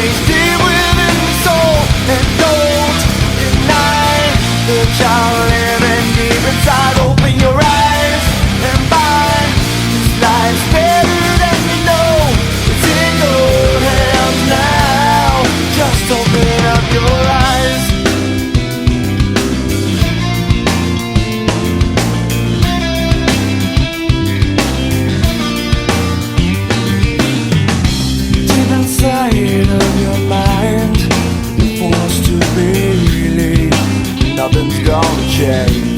stays deep within the soul. And don't deny the child living deep inside. Open your eyes and find this life's better than you know. It's in your hands now. Just open up your eyes. Deep inside of your mind, you're forced to believe nothing's gonna change.